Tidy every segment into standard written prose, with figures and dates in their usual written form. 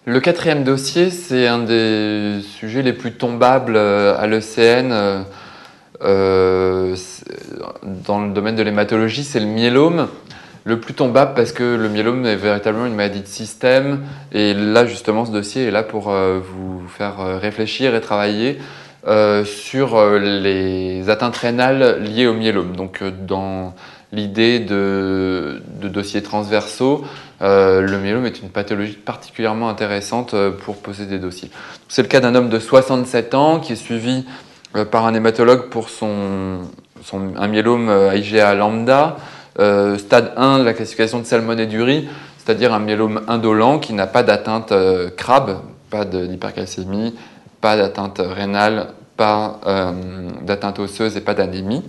Le quatrième dossier, c'est un des sujets les plus tombables à l'ECN dans le domaine de l'hématologie, c'est le myélome. Le plus tombable parce que le myélome est véritablement une maladie de système. Et là, justement, ce dossier est là pour vous faire réfléchir et travailler sur les atteintes rénales liées au myélome. Donc, dans l'idée de dossiers transversaux, le myélome est une pathologie particulièrement intéressante pour poser des dossiers. C'est le cas d'un homme de 67 ans qui est suivi par un hématologue pour un myélome IgA lambda, stade 1 de la classification de Salmonée-Dury, c'est-à-dire un myélome indolent qui n'a pas d'atteinte CRAB, pas d'hypercalcémie, pas d'atteinte rénale, pas d'atteinte osseuse et pas d'anémie.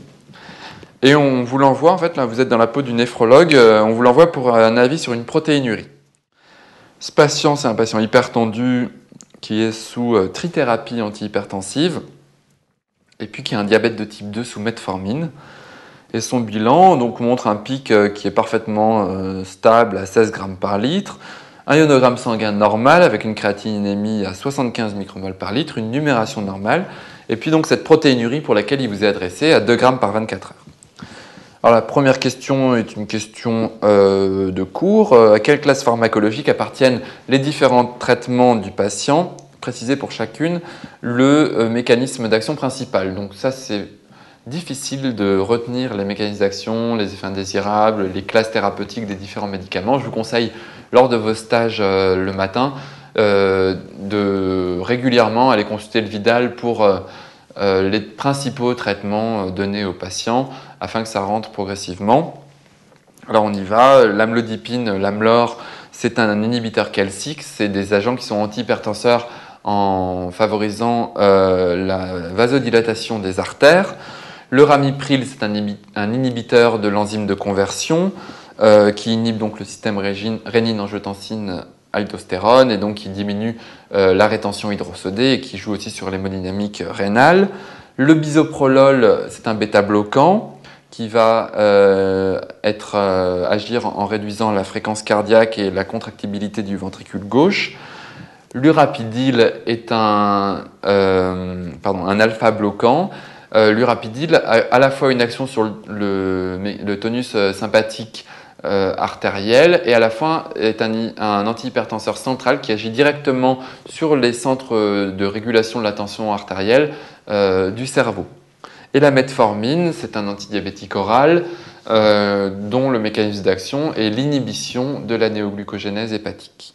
Et on vous l'envoie, en fait, là vous êtes dans la peau du néphrologue, on vous l'envoie pour un avis sur une protéinurie. Ce patient, c'est un patient hypertendu qui est sous trithérapie antihypertensive et puis qui a un diabète de type 2 sous metformine. Et son bilan donc, montre un pic qui est parfaitement stable à 16 grammes par litre, un ionogramme sanguin normal avec une créatinémie à 75 micromoles par litre, une numération normale, et puis donc cette protéinurie pour laquelle il vous est adressé à 2 grammes par 24 heures. Alors la première question est une question de cours. À quelle classe pharmacologique appartiennent les différents traitements du patient? Préciser pour chacune le mécanisme d'action principal. Donc ça c'est difficile de retenir les mécanismes d'action, les effets indésirables, les classes thérapeutiques des différents médicaments. Je vous conseille lors de vos stages le matin de régulièrement aller consulter le Vidal pour les principaux traitements donnés aux patients afin que ça rentre progressivement. Alors on y va, l'amlodipine, l'Amlor, c'est un inhibiteur calcique, c'est des agents qui sont antihypertenseurs en favorisant la vasodilatation des artères. Le ramipril, c'est un inhibiteur de l'enzyme de conversion qui inhibe donc le système rénine-angiotensin-aldostérone et donc qui diminue la rétention hydrosodée et qui joue aussi sur l'hémodynamique rénale. Le bisoprolol, c'est un bêta-bloquant qui va agir en réduisant la fréquence cardiaque et la contractibilité du ventricule gauche. L'urapidil est un alpha-bloquant. L'urapidil a à la fois une action sur le tonus sympathique artériel et à la fois est un antihypertenseur central qui agit directement sur les centres de régulation de la tension artérielle du cerveau. Et la metformine, c'est un antidiabétique oral dont le mécanisme d'action est l'inhibition de la néoglucogénèse hépatique.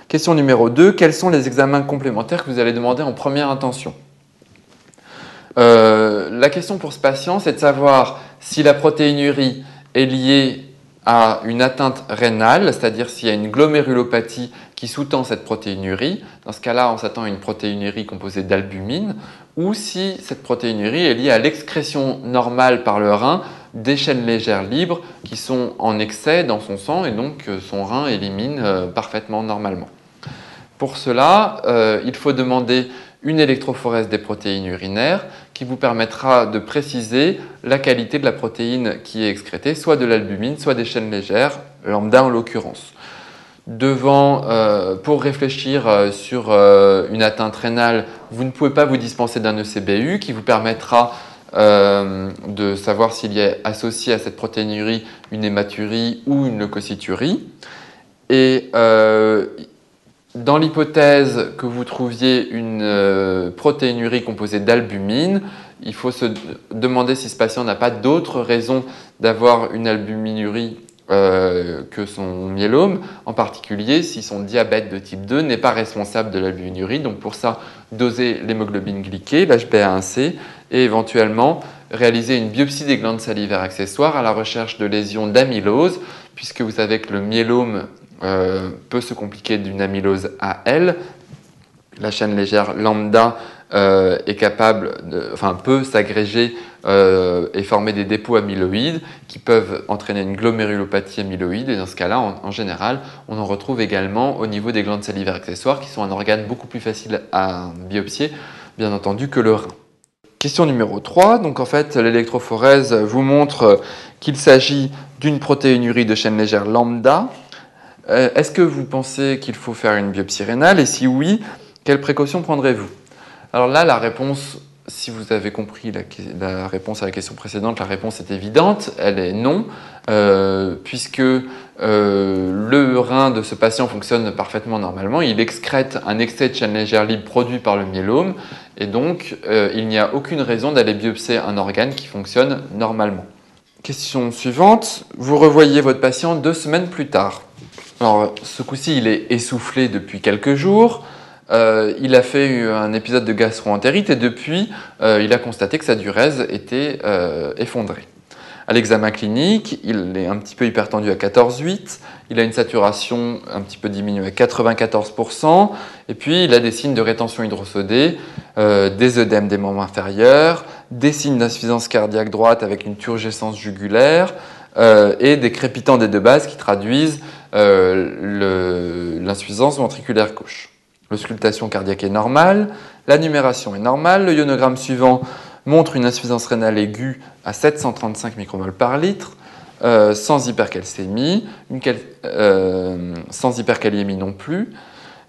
Question numéro 2. Quels sont les examens complémentaires que vous allez demander en première intention? La question pour ce patient, c'est de savoir si la protéinurie est liée à une atteinte rénale, c'est-à-dire s'il y a une glomérulopathie qui sous-tend cette protéinurie. Dans ce cas-là, on s'attend à une protéinurie composée d'albumine, ou si cette protéinurie est liée à l'excrétion normale par le rein des chaînes légères libres qui sont en excès dans son sang et donc son rein élimine parfaitement normalement. Pour cela, il faut demander une électrophorèse des protéines urinaires qui vous permettra de préciser la qualité de la protéine qui est excrétée, soit de l'albumine, soit des chaînes légères, lambda en l'occurrence. Pour réfléchir sur une atteinte rénale, vous ne pouvez pas vous dispenser d'un ECBU qui vous permettra de savoir s'il y a associé à cette protéinurie une hématurie ou une leucocyturie. Et dans l'hypothèse que vous trouviez une protéinurie composée d'albumine, il faut se demander si ce patient n'a pas d'autres raisons d'avoir une albuminurie que son myélome, en particulier si son diabète de type 2 n'est pas responsable de l'albuminurie. Donc pour ça, doser l'hémoglobine glyquée, l'HbA1c, et éventuellement réaliser une biopsie des glandes salivaires accessoires à la recherche de lésions d'amylose, puisque vous savez que le myélome peut se compliquer d'une amylose AL. La chaîne légère lambda peut s'agréger et former des dépôts amyloïdes qui peuvent entraîner une glomérulopathie amyloïde. Et dans ce cas-là, en général, on en retrouve également au niveau des glandes salivaires accessoires qui sont un organe beaucoup plus facile à biopsier, bien entendu, que le rein. Question numéro 3. Donc en fait, l'électrophorèse vous montre qu'il s'agit d'une protéinurie de chaîne légère lambda. Est-ce que vous pensez qu'il faut faire une biopsie rénale? Et si oui, quelles précautions prendrez-vous? Alors là, la réponse, si vous avez compris la réponse à la question précédente, la réponse est évidente, elle est non, puisque le rein de ce patient fonctionne parfaitement normalement, il excrète un excès de chaîne légère libre produit par le myélome, et donc il n'y a aucune raison d'aller biopsier un organe qui fonctionne normalement. Question suivante, vous revoyez votre patient 2 semaines plus tard. Alors, ce coup-ci, il est essoufflé depuis quelques jours. Il a fait un épisode de gastro-entérite et depuis, il a constaté que sa diurèse était effondrée. À l'examen clinique, il est un petit peu hypertendu à 14,8, il a une saturation un petit peu diminuée à 94%, et puis il a des signes de rétention hydrosodée, des œdèmes des membres inférieurs, des signes d'insuffisance cardiaque droite avec une turgescence jugulaire, et des crépitants des deux bases qui traduisent l'insuffisance ventriculaire gauche. L'auscultation cardiaque est normale, la numération est normale, le ionogramme suivant montre une insuffisance rénale aiguë à 735 micromoles par litre, sans hypercalcémie, sans hyperkaliémie non plus.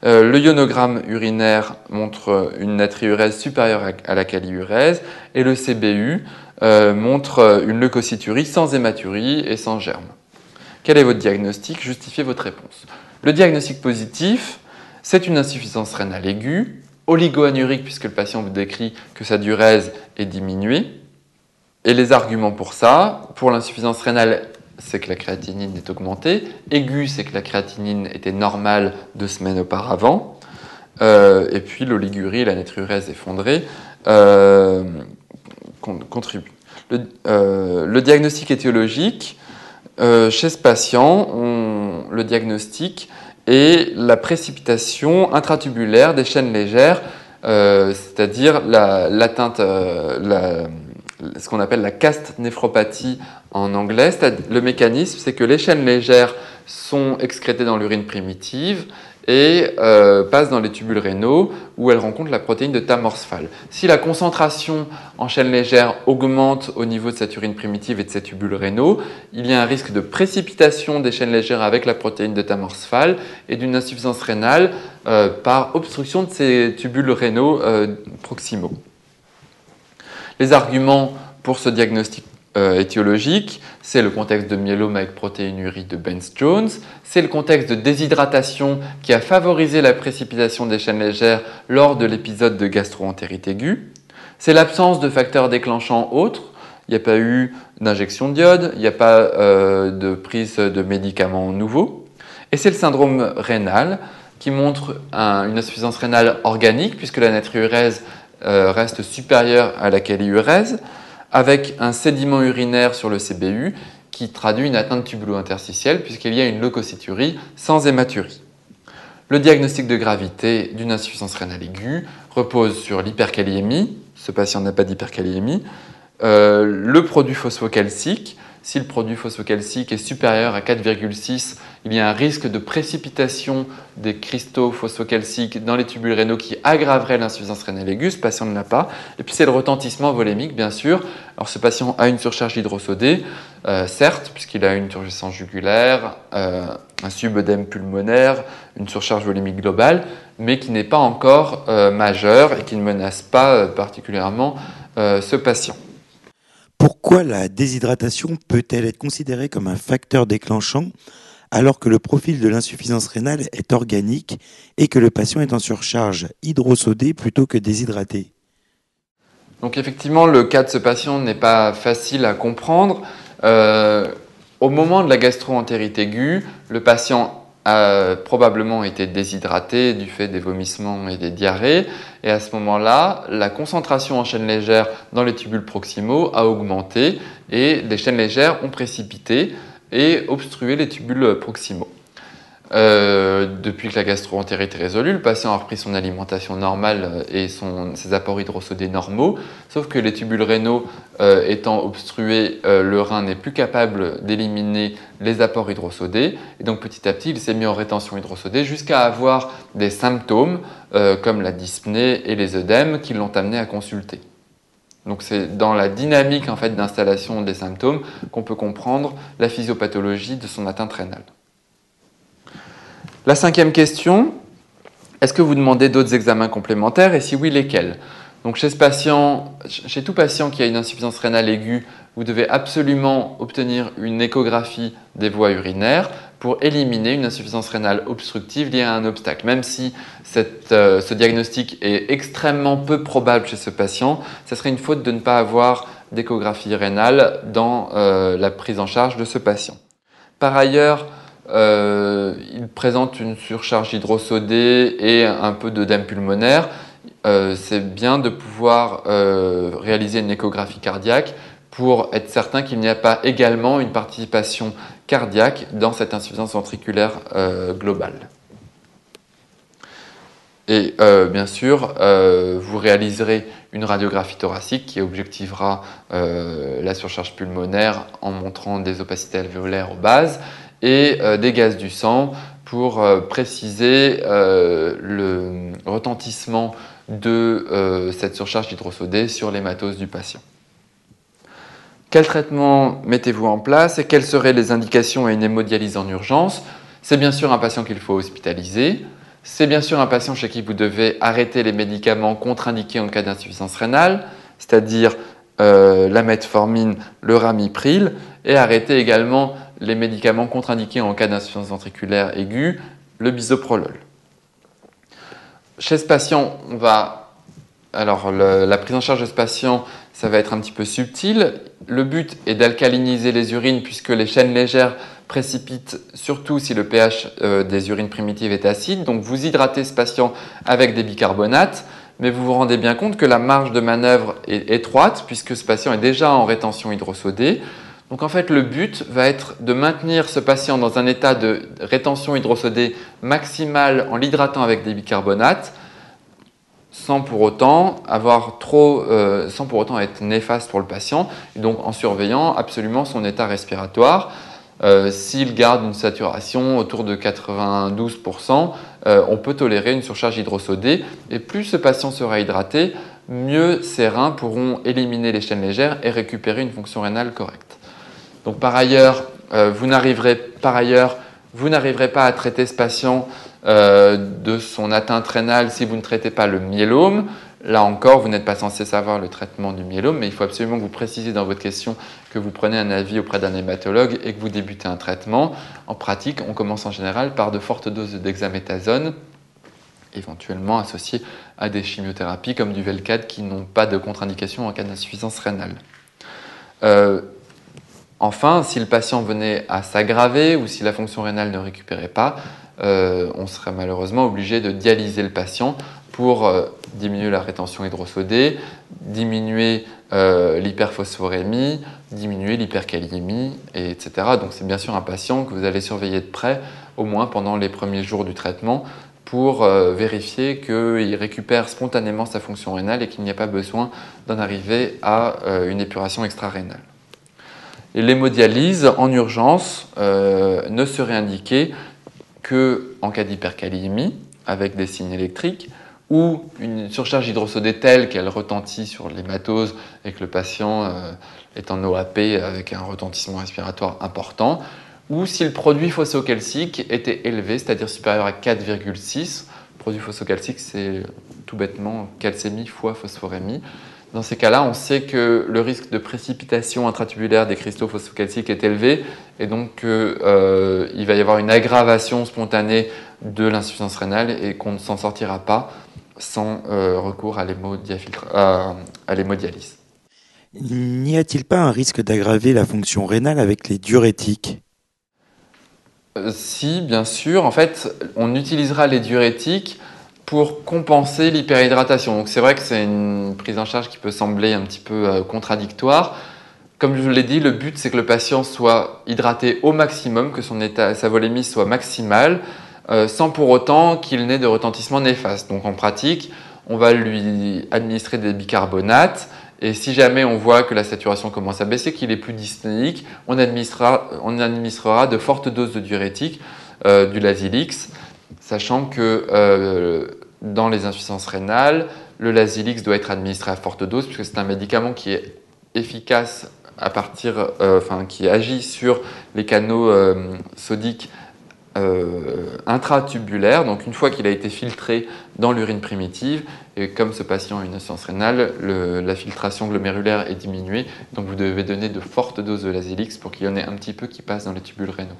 Le ionogramme urinaire montre une natriurèse supérieure à la kaliurèse et le CBU montre une leucocyturie sans hématurie et sans germe. Quel est votre diagnostic? Justifiez votre réponse. Le diagnostic positif, c'est une insuffisance rénale aiguë, oligoanurique puisque le patient vous décrit que sa diurèse est diminuée. Et les arguments pour ça, pour l'insuffisance rénale, c'est que la créatinine est augmentée. Aiguë, c'est que la créatinine était normale 2 semaines auparavant. Et puis l'oligurie et la natriurèse effondrée contribuent. Le diagnostic étiologique, chez ce patient, le diagnostic est la précipitation intratubulaire des chaînes légères, c'est-à-dire l'atteinte, ce qu'on appelle la cast néphropathie en anglais. Le mécanisme, c'est que les chaînes légères sont excrétées dans l'urine primitive et passent dans les tubules rénaux où elles rencontrent la protéine de Tamorsphal. Si la concentration en chaîne légère augmente au niveau de cette urine primitive et de ces tubules rénaux, il y a un risque de précipitation des chaînes légères avec la protéine de Tamorsphal et d'une insuffisance rénale par obstruction de ces tubules rénaux proximaux. Les arguments pour ce diagnostic étiologique, c'est le contexte de myélome avec protéinurie de Bence-Jones, c'est le contexte de déshydratation qui a favorisé la précipitation des chaînes légères lors de l'épisode de gastro-entérite aiguë, c'est l'absence de facteurs déclenchants autres, il n'y a pas eu d'injection d'iode, il n'y a pas de prise de médicaments nouveaux, et c'est le syndrome rénal qui montre une insuffisance rénale organique puisque la natriurèse reste supérieure à la kaliurèse, avec un sédiment urinaire sur le CBU qui traduit une atteinte tubulo-interstitielle puisqu'il y a une leucocyturie sans hématurie. Le diagnostic de gravité d'une insuffisance rénale aiguë repose sur l'hyperkaliémie, ce patient n'a pas d'hyperkaliémie, le produit phosphocalcique. Si le produit phosphocalcique est supérieur à 4,6, il y a un risque de précipitation des cristaux phosphocalciques dans les tubules rénaux qui aggraverait l'insuffisance rénale aiguë. Ce patient ne l'a pas. Et puis c'est le retentissement volémique, bien sûr. Alors ce patient a une surcharge hydrosodée, certes, puisqu'il a une turgescence jugulaire, un subœdème pulmonaire, une surcharge volémique globale, mais qui n'est pas encore majeure et qui ne menace pas particulièrement ce patient. Pourquoi la déshydratation peut-elle être considérée comme un facteur déclenchant alors que le profil de l'insuffisance rénale est organique et que le patient est en surcharge hydrosodée plutôt que déshydraté? Donc effectivement, le cas de ce patient n'est pas facile à comprendre. Au moment de la gastro-entérite aiguë, le patient a probablement été déshydraté du fait des vomissements et des diarrhées. Et à ce moment-là, la concentration en chaînes légères dans les tubules proximaux a augmenté et les chaînes légères ont précipité et obstrué les tubules proximaux. Depuis que la gastro-entérite est résolue, le patient a repris son alimentation normale et ses apports hydrosodés normaux, sauf que les tubules rénaux étant obstrués, le rein n'est plus capable d'éliminer les apports hydrosodés, et donc petit à petit il s'est mis en rétention hydrosodée jusqu'à avoir des symptômes comme la dyspnée et les œdèmes qui l'ont amené à consulter. Donc c'est dans la dynamique en fait, d'installation des symptômes qu'on peut comprendre la physiopathologie de son atteinte rénale. La cinquième question, est-ce que vous demandez d'autres examens complémentaires et si oui, lesquels? Donc chez tout patient qui a une insuffisance rénale aiguë, vous devez absolument obtenir une échographie des voies urinaires pour éliminer une insuffisance rénale obstructive liée à un obstacle. Même si ce diagnostic est extrêmement peu probable chez ce patient, ce serait une faute de ne pas avoir d'échographie rénale dans la prise en charge de ce patient. Par ailleurs, il présente une surcharge hydrosodée et un peu d'œdème pulmonaire. C'est bien de pouvoir réaliser une échographie cardiaque pour être certain qu'il n'y a pas également une participation cardiaque dans cette insuffisance ventriculaire globale. Et bien sûr, vous réaliserez une radiographie thoracique qui objectivera la surcharge pulmonaire en montrant des opacités alvéolaires aux bases et des gaz du sang pour préciser le retentissement de cette surcharge hydrosodée sur l'hématose du patient. Quel traitement mettez-vous en place et quelles seraient les indications à une hémodialyse en urgence? C'est bien sûr un patient qu'il faut hospitaliser. C'est bien sûr un patient chez qui vous devez arrêter les médicaments contre-indiqués en cas d'insuffisance rénale, c'est-à-dire la metformine, le ramipril, et arrêter également les médicaments contre-indiqués en cas d'insuffisance ventriculaire aiguë, le bisoprolol. Chez ce patient, la prise en charge de ce patient, ça va être un petit peu subtil. Le but est d'alcaliniser les urines puisque les chaînes légères précipitent surtout si le pH des urines primitives est acide. Donc vous hydratez ce patient avec des bicarbonates, mais vous vous rendez bien compte que la marge de manœuvre est étroite puisque ce patient est déjà en rétention hydrosodée. Donc en fait, le but va être de maintenir ce patient dans un état de rétention hydrosodée maximale en l'hydratant avec des bicarbonates, sans pour autant être néfaste pour le patient, et donc en surveillant absolument son état respiratoire. S'il garde une saturation autour de 92%, on peut tolérer une surcharge hydrosodée, et plus ce patient sera hydraté, mieux ses reins pourront éliminer les chaînes légères et récupérer une fonction rénale correcte. Donc par ailleurs, vous n'arriverez pas à traiter ce patient de son atteinte rénale si vous ne traitez pas le myélome. Là encore, vous n'êtes pas censé savoir le traitement du myélome, mais il faut absolument que vous précisiez dans votre question que vous prenez un avis auprès d'un hématologue et que vous débutez un traitement. En pratique, on commence en général par de fortes doses de dexaméthasone, éventuellement associées à des chimiothérapies comme du Velcade qui n'ont pas de contre-indication en cas d'insuffisance rénale. Enfin, si le patient venait à s'aggraver ou si la fonction rénale ne récupérait pas, on serait malheureusement obligé de dialyser le patient pour diminuer la rétention hydrosodée, diminuer l'hyperphosphorémie, diminuer l'hyperkaliémie, etc. Donc c'est bien sûr un patient que vous allez surveiller de près, au moins pendant les premiers jours du traitement, pour vérifier qu'il récupère spontanément sa fonction rénale et qu'il n'y a pas besoin d'en arriver à une épuration extra-rénale. Et l'hémodialyse en urgence ne serait indiquée qu'en cas d'hyperkaliémie avec des signes électriques ou une surcharge hydrosodée telle qu'elle retentit sur l'hématose et que le patient est en OAP avec un retentissement respiratoire important, ou si le produit phosphocalcique était élevé, c'est-à-dire supérieur à 4,6. Le produit phosphocalcique, c'est tout bêtement calcémie fois phosphorémie. Dans ces cas-là, on sait que le risque de précipitation intratubulaire des cristaux phosphocalciques est élevé et donc il va y avoir une aggravation spontanée de l'insuffisance rénale et qu'on ne s'en sortira pas sans recours à l'hémodialyse. N'y a-t-il pas un risque d'aggraver la fonction rénale avec les diurétiques ? Si, bien sûr. En fait, on utilisera les diurétiques pour compenser l'hyperhydratation. Donc c'est vrai que c'est une prise en charge qui peut sembler un petit peu contradictoire. Comme je vous l'ai dit, le but c'est que le patient soit hydraté au maximum, que sa volémie soit maximale, sans pour autant qu'il n'ait de retentissement néfaste. Donc en pratique, on va lui administrer des bicarbonates et si jamais on voit que la saturation commence à baisser, qu'il est plus dyspnéique, on administrera de fortes doses de diurétiques, du Lasix, sachant que dans les insuffisances rénales, le Lasix doit être administré à forte dose puisque c'est un médicament qui est efficace qui agit sur les canaux sodiques intratubulaire, donc une fois qu'il a été filtré dans l'urine primitive, et comme ce patient a une insuffisance rénale, la filtration glomérulaire est diminuée, donc vous devez donner de fortes doses de Lasellix pour qu'il y en ait un petit peu qui passe dans les tubules rénaux.